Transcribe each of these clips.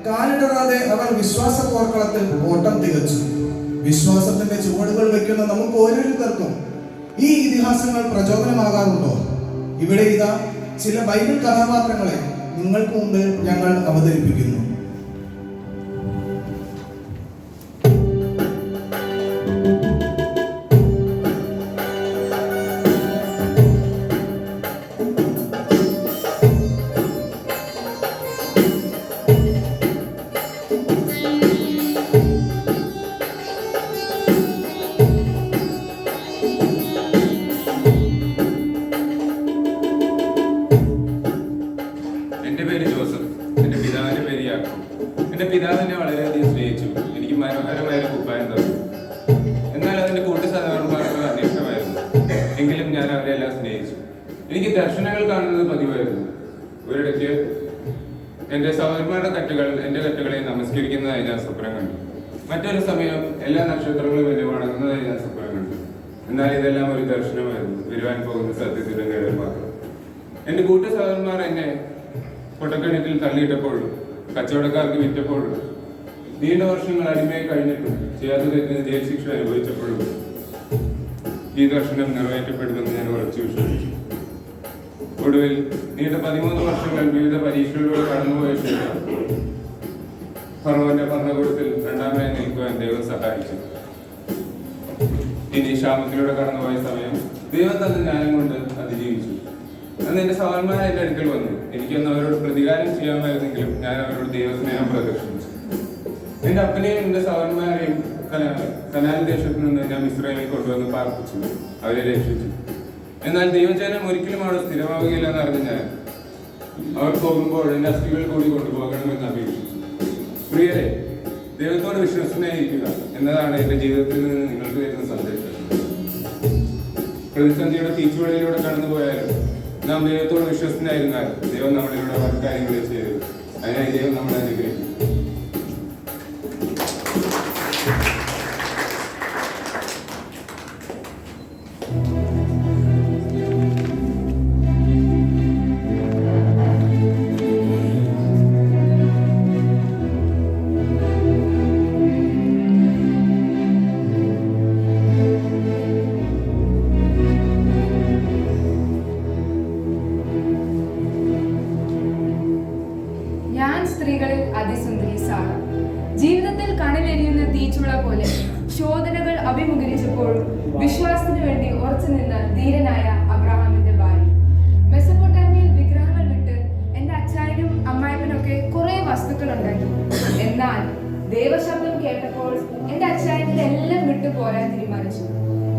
കാലിടറാതെ അവർ വിശ്വാസ പോർക്കളത്തിൽ ഓട്ടം തികച്ചു. വിശ്വാസത്തിന്റെ ചുവടുകൾ വെക്കുന്ന നമുക്ക് ഓരോരുത്തർക്കും ഈ ഇതിഹാസങ്ങൾ പ്രചോദനമാകാറുണ്ടോ? ഇവിടെ ഇതാ ചില ബൈബിൾ കഥാപാത്രങ്ങളെ നിങ്ങൾക്ക് മുമ്പ് ഞങ്ങൾ അവതരിപ്പിക്കുന്നു. എൻ്റെ പിതാവ് എന്നെ വളരെയധികം സ്നേഹിച്ചു. എനിക്ക് മനോഹരമായ ഒരു കുപ്പായം തന്നു. എന്നാൽ അതിൻ്റെ കൂട്ടു സഹോദരന്മാർക്ക് അന്വേഷണമായിരുന്നു. എങ്കിലും ഞാൻ അവരെല്ലാം സ്നേഹിച്ചു. എനിക്ക് ദർശനങ്ങൾ കാണുന്നത് പതിവായിരുന്നു. ഒരിടയ്ക്ക് എൻ്റെ സഹോദരന്മാരുടെ എൻ്റെ കെട്ടുകളെ നമസ്കരിക്കുന്നതായി ഞാൻ സ്വപ്നം കണ്ടു. മറ്റൊരു സമയം എല്ലാ നക്ഷത്രങ്ങളും എന്നെ വണങ്ങുന്നതായി ഞാൻ സ്വപ്നം കണ്ടു. എന്നാൽ ഇതെല്ലാം ഒരു ദർശനമായിരുന്നു, വരുവാൻ പോകുന്ന സത്യത്തിന്റെ നിഴൽ മാത്രം. എൻ്റെ കൂട്ടു സഹോദരന്മാർ എന്നെ പൊട്ടക്കിണറ്റിൽ തള്ളിയിട്ടപ്പോഴും കച്ചവടക്കാർക്ക് വിറ്റപ്പോഴും നീണ്ട വർഷങ്ങൾ അടിമയായി കഴിഞ്ഞിട്ടും ചെയ്യാത്ത തെറ്റിന് ജയിൽ ശിക്ഷ അനുഭവിച്ചപ്പോഴും ഈ ദർശനം നിറവേറ്റപ്പെടുമെന്ന് ഞാൻ ഉറച്ചു വിശ്വസിച്ചു. ഒടുവിൽ നീണ്ട 13 വർഷങ്ങൾ വിവിധ പരീക്ഷകളിലൂടെ കടന്നുപോയ ശേഷം ഫറവോന്റെ ഭരണകൂടത്തിൽ രണ്ടാമനായി നിൽക്കുവാൻ ദൈവം സഹായിച്ചു. ഇനി ക്ഷാമത്തിലൂടെ കടന്നുപോയ സമയം ദൈവം തന്ന ജ്ഞാനം കൊണ്ട് അതിജീവിച്ചു. അന്ന് എൻ്റെ സഹോദരന്മാർ എൻ്റെ അടുക്കൽ വന്നു. എനിക്കൊന്ന് അവരോട് പ്രതികാരം ചെയ്യാമായിരുന്നെങ്കിലും ഞാൻ അവരോട് ദൈവസ്നേഹം പ്രദർശിപ്പിച്ചു. എൻ്റെ അപ്പനെയും എൻ്റെ സഹോദരന്മാരെയും കനാൻ ദേശത്ത് നിന്ന് ഞാൻ മിസ്രൈമിൽ കൊണ്ടുവന്ന് പാർപ്പിച്ചു, അവരെ രക്ഷിച്ചു. എന്നാൽ ദൈവജനം ഒരിക്കലും അവിടെ സ്ഥിരമാവുകയില്ല എന്ന് അറിഞ്ഞ ഞാൻ അവർ പോകുമ്പോൾ എൻ്റെ അസ്ഥികൾ കൂടി കൊണ്ടുപോകണമെന്ന് അപേക്ഷിച്ചു. പ്രിയരെ, ദൈവത്തോട് വിശ്വസനായിരിക്കുക എന്നതാണ് എൻ്റെ ജീവിതത്തിൽ നിന്ന് നിങ്ങൾക്ക് തരുന്ന സന്ദേശം. പ്രതിസന്ധിയുടെ തീച്ചുവളിയിലൂടെ കടന്നുപോയാലും നാം ദൈവത്തോട് വിശ്വസനായിരുന്നാൽ ദൈവം നമ്മളിലൂടെ പല കാര്യങ്ങളെ ചെയ്തു. അതിനായി ദൈവം നമ്മളെ അനുഗ്രഹിക്കും. സ്ത്രീകളിൽ അതിസുന്ദരി സാറ. ജീവിതത്തിൽ കണിലെരിയുന്ന തീച്ചുള പോലെ ശോധനകൾ അഭിമുഖീകരിച്ചപ്പോഴും വിശ്വാസത്തിനു വേണ്ടി ഉറച്ചു നിന്ന ധീരനായ അബ്രഹാമിന്റെ ഭാര്യ. മെസൊപ്പൊട്ടാമിയയിൽ വിഗ്രഹങ്ങൾ വിട്ട് എന്റെ അച്ചായനും അമ്മായപ്പനൊക്കെ കുറെ വസ്തുക്കൾ ഉണ്ടാക്കി. എന്നാൽ ദൈവശബ്ദം കേട്ടപ്പോൾ എന്റെ അച്ചായനിൽ എല്ലാം വിട്ടു പോരാൻ തീരുമാനിച്ചു.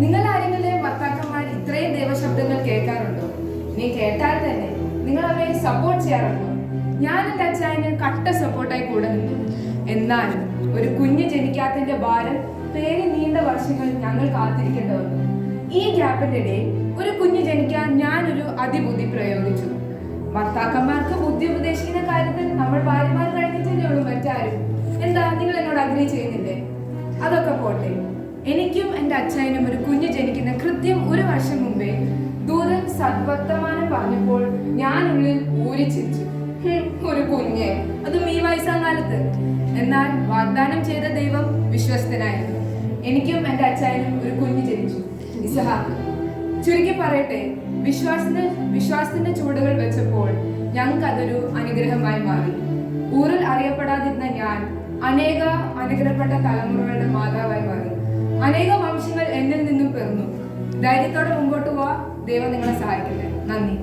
നിങ്ങൾ ആരെങ്കിലും ഭർത്താക്കന്മാർ ഇത്രയും ദൈവശബ്ദങ്ങൾ കേൾക്കാറുണ്ടോ? നീ കേട്ടാൽ തന്നെ നിങ്ങൾ അവയെ സപ്പോർട്ട് ചെയ്യാറുണ്ടോ? ഞാൻ എൻ്റെ അച്ചായന് കട്ട സപ്പോർട്ടായി കൂടെ നിന്നു. എന്നാൽ ഒരു കുഞ്ഞ് ജനിക്കാത്തതിന്റെ ഭാരം പേര് നീണ്ട വർഷങ്ങൾ ഞങ്ങൾ കാത്തിരിക്കേണ്ടി വന്നു. ഈ ഗ്യാപ്പിന്റെ ഇടയിൽ ഒരു കുഞ്ഞ് ജനിക്കാൻ ഞാനൊരു അതിബുദ്ധി പ്രയോഗിച്ചു. ഭർത്താക്കന്മാർക്ക് ബുദ്ധി ഉപദേശിക്കുന്ന കാര്യത്തിൽ നമ്മൾ ഭാര്യമാർ കഴിഞ്ഞിട്ടേ ഉള്ളൂ മറ്റാരും. എന്താ നിങ്ങൾ എന്നോട് അഗ്രി ചെയ്യുന്നില്ലേ? അതൊക്കെ പോട്ടെ. എനിക്കും എൻ്റെ അച്ചായനും ഒരു കുഞ്ഞ് ജനിക്കുന്ന കൃത്യം 1 വർഷം മുമ്പേ ദൂതൻ സദ്വർത്തമാനം പറഞ്ഞപ്പോൾ ഞാൻ ഉള്ളിൽ ഊരിച്ചിരിച്ചു. ഒരു കുഞ്ഞ്, അതും ഈ വയസ്സാം കാലത്ത്. എന്നാൽ വാഗ്ദാനം ചെയ്ത ദൈവം വിശ്വസ്തനായിരുന്നു. എനിക്കും എൻ്റെ അച്ചായനും ഒരു കുഞ്ഞ് ജനിച്ചു, ഇസഹാക്ക്. ചുരുക്കി പറയട്ടെ, വിശ്വാസത്തിന്റെ ചുവടുകൾ വെച്ചപ്പോൾ ഞങ്ങൾക്ക് അതൊരു അനുഗ്രഹമായി മാറി. ഊരിൽ അറിയപ്പെടാതിരുന്ന ഞാൻ അനുഗ്രഹപ്പെട്ട തലമുറകളുടെ മാതാവായി മാറി. അനേക വംശങ്ങൾ എന്നിൽ നിന്നും പിറന്നു. ധൈര്യത്തോടെ മുമ്പോട്ട് പോവാ. ദൈവം നിങ്ങളെ സഹായിക്കട്ടെ. നന്ദി.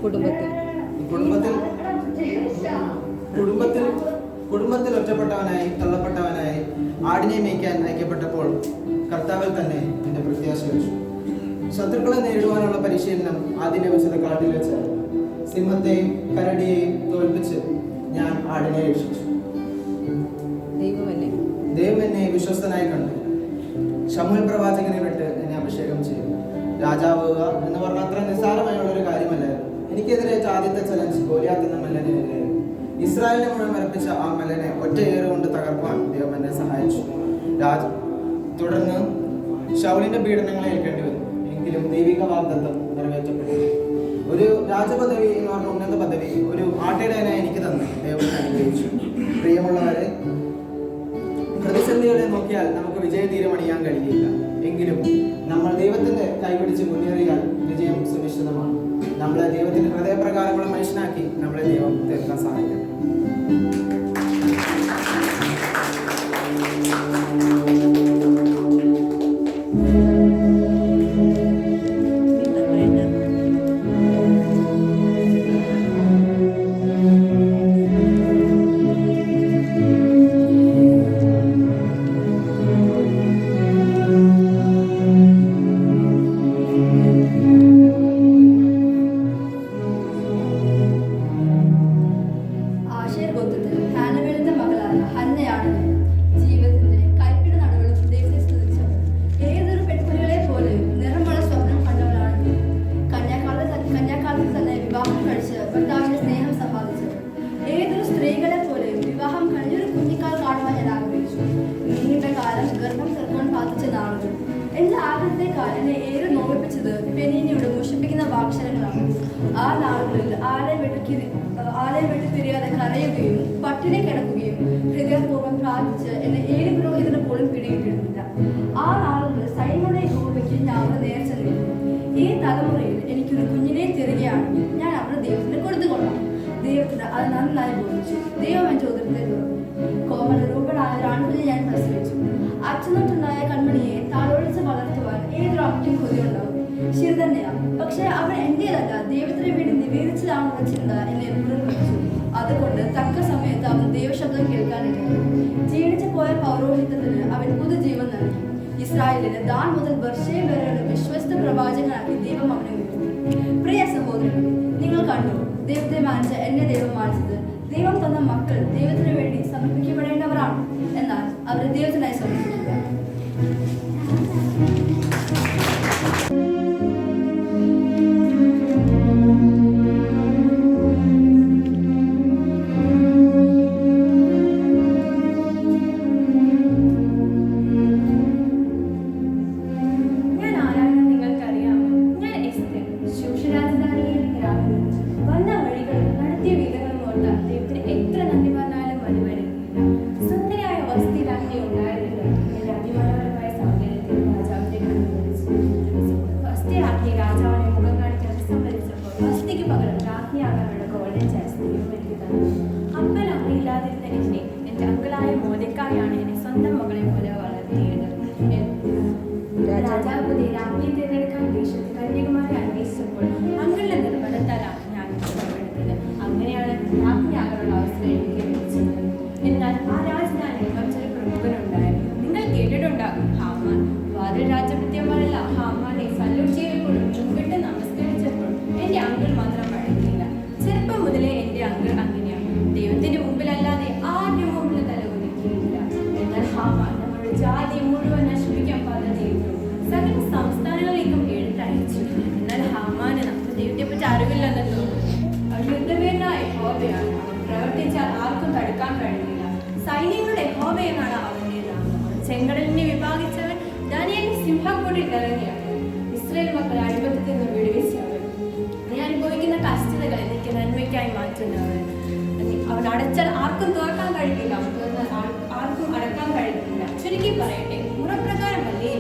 കുടുംബത്തിൽ കുടുംബത്തിൽ കുടുംബത്തിൽ ഒറ്റപ്പെട്ടവനായി തള്ളപ്പെട്ടവനായി ആടിനെ മേയ്ക്കാൻ അയക്കപ്പെട്ടപ്പോൾ കർത്താവിൽ തന്നെ എൻ്റെ പ്രത്യാശ വെച്ചു. ശത്രുക്കളെ നേരിടുവാനുള്ള പരിശീലനം ആദ്യം ലഭിച്ചത് കാട്ടിൽ വെച്ച് സിംഹത്തെയും കരടിയെയും തോൽപ്പിച്ച് ഞാൻ ആടിനെ രക്ഷിച്ചു. ദൈവം എന്നെ വിശ്വസ്തനായി കണ്ടു. ശമൂവേൽ പ്രവാചകനെ വിട്ട് എന്നെ അഭിഷേകം ചെയ്തു. രാജാവുക എന്ന് പറഞ്ഞാൽ അത്ര നിസ്സാരമായുള്ള ഒരു കാര്യമല്ലായിരുന്നു. എനിക്കെതിരെ ആദ്യത്തെ ചലഞ്ച് ഗോലിയാത്ത് എന്ന മല്ലനെതിരെയായിരുന്നു. ഇസ്രായേലിനെ മുഴുവൻ മരപ്പിച്ച ആ മല്ലനെ ഒറ്റ ഏറുകൊണ്ട് തകർക്കുവാൻ ദൈവം എന്നെ സഹായിച്ചു. തുടർന്ന് ശൗലിന്റെ പീഡനങ്ങളെ ഏൽക്കേണ്ടി വന്നു. എങ്കിലും ദൈവിക വാഗ്ദത്തം നിറവേറ്റപ്പെട്ടു. ഒരു രാജപദവി എന്ന് പറഞ്ഞ ഉന്നത പദവി ഒരു ആട്ടിടയനായി എനിക്ക് തന്ന് ദൈവം അനുഗ്രഹിച്ചു. പ്രിയമുള്ളവരെ, പ്രതിസന്ധികളെ നോക്കിയാൽ നമുക്ക് വിജയതീരം അണിയാൻ കഴിയില്ല. എങ്കിലും നമ്മൾ ദൈവത്തിന്റെ കൈപിടിച്ച് മുന്നേറിയാൽ വിജയം സുനിശ്ചിതമാണ്. നമ്മളെ ദൈവത്തിന്റെ ഹൃദയപ്രകാരമുള്ള മനുഷ്യനാക്കി നമ്മളെ ദൈവം തീർക്കാൻ സഹായിക്കും. എന്റെ ആദ്യത്തെ കാലിനെ ഏറെ നോവിപ്പിച്ചത് പെനീനിയുടെ മുഷിപ്പിക്കുന്ന വാക്ഷരങ്ങളാണ്. ആ നാളുകളിൽ ആലയം വിട്ടു പിരിയാതെ കരയുകയും പട്ടിണി കിടക്കുകയും ഹൃദയപൂർവ്വം പ്രാർത്ഥിച്ച് എന്നെ ഏഴ് പുരോഹിതന് പോലും പിടിയിട്ടിരുന്നില്ല. ആ നാളുകളിൽ സൈന്യങ്ങളുടെ രൂപയ്ക്ക് ഞാൻ അവിടെ നേർച്ച നേടും. ഈ തലമുറയിൽ എനിക്കൊരു കുഞ്ഞിനെ തിരികെയാണെങ്കിൽ ഞാൻ അവിടെ ദൈവത്തിന് കൊടുത്തുകൊള്ളാം. ദൈവത്തിന് അത് നന്നായി ബോധിച്ചു. ദൈവം എന്റെ ഉദരത്തെ തുറന്നു. കോമല രൂപനായ ഒരാൺകുഞ്ഞിനെ ഞാൻ പ്രസവിച്ചു. അച്ഛനൊട്ടുണ്ടായ കൺമണിയെ താളൊഴിച്ച് വളർത്തുവാൻ ഏതൊരു അമ്മയ്ക്കും കൊതിയുണ്ടാവും. ശരി തന്നെയാണ്. പക്ഷെ അവൻ എന്റേതല്ല, ദൈവത്തിന് വേണ്ടി നിവേദിച്ചതാണെന്ന ചിന്ത എന്നെ പുറപ്പെടുവിച്ചു. അതുകൊണ്ട് തക്ക സമയത്ത് അവൻ ദൈവശബ്ദം കേൾക്കാനിടയായി. ക്ഷീണിച്ചു പോയ പൗരോഹിത്യത്തിന് അവൻ പുതുജീവൻ നൽകി. ഇസ്രായേലിന് ദാൻ മുതൽ ബർശേബ വരെയുള്ള വിശ്വസ്ത പ്രവാചകനാക്കി ദൈവം അവനെ ഉയർത്തി. പ്രിയ സഹോദരങ്ങളെ, നിങ്ങൾ കണ്ടു ദൈവത്തെ മാനിച്ച എന്നെ ദൈവം മാനിച്ചത്. ദൈവം തന്ന മക്കൾ ദൈവത്തിന് വേണ്ടി സമർപ്പിക്കപ്പെടേണ്ടവരാണ്. എന്നാൽ അവരെ ദൈവത്തിനായി സമർപ്പിക്കുക. സൈന്യങ്ങളുടെ യഹോവ എന്നാണ് അവന്റെ നാമം. ചെങ്കടലിനെ വിഭാഗിച്ചവൻ ദാനിയേലിനെ സിംഹക്കൂട്ടിൽ ഇറങ്ങിയാണ്. ഇസ്രായേൽ മക്കളെ അടിമത്തത്തിൽ നിന്ന് വിടുവിച്ചവൻ. നീ അനുഭവിക്കുന്ന കഷ്ടതകൾ എനിക്ക് നന്മയ്ക്കായി മാറ്റുന്നവൻ. അവൻ അടച്ചാൽ ആർക്കും തുറക്കാൻ കഴിയില്ല, ആർക്കും അടക്കാൻ കഴിയില്ല. ചുരുക്കി പറയട്ടെ, മുറപ്രകാരമല്ലേ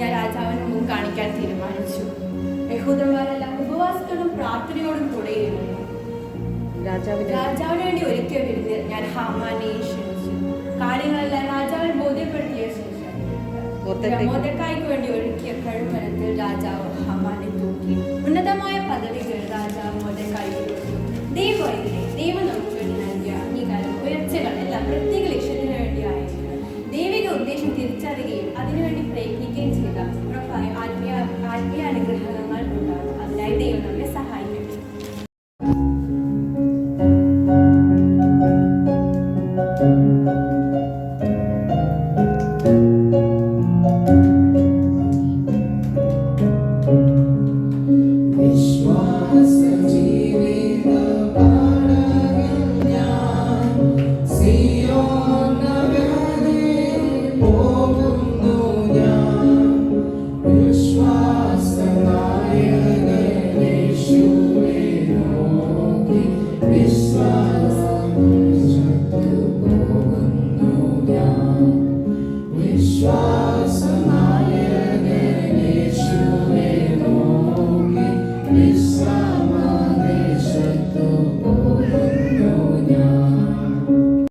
ഞാൻ രാജാവിന് മുൻ കാണിക്കാൻ തീരുമാനിച്ചു. യഹൂദന്മാരെല്ലാം ഉപവാസത്തോടും പ്രാർത്ഥനയോടും കൂടെയിരുന്നു. രാജാവിന് വേണ്ടി ഒരുക്കിയ വിരുന്നിൽ ഞാൻ ഹാമാനെ ക്ഷണിച്ചു. കാര്യങ്ങളെല്ലാം രാജാവിനെ ബോധ്യപ്പെടുത്തിയ ശേഷം മൊർദെഖായിക്ക് വേണ്ടി ഒരുക്കിയ കഴുമരത്തിൽ രാജാവ് ഹാമാനെ തൂക്കി. ഉന്നതമായ പദവികൾ രാജാവ് ദൈവമായില്ലേ ദൈവം നമുക്ക് വേണ്ടി നൽകിയ അംഗീകാരം ഉയർച്ചകൾ എല്ലാം പ്രത്യേക ലക്ഷ്യത്തിന് വേണ്ടിയായിരുന്നു. ദൈവിക ഉദ്ദേശം തിരിച്ചറിയുകയും അതിനുവേണ്ടി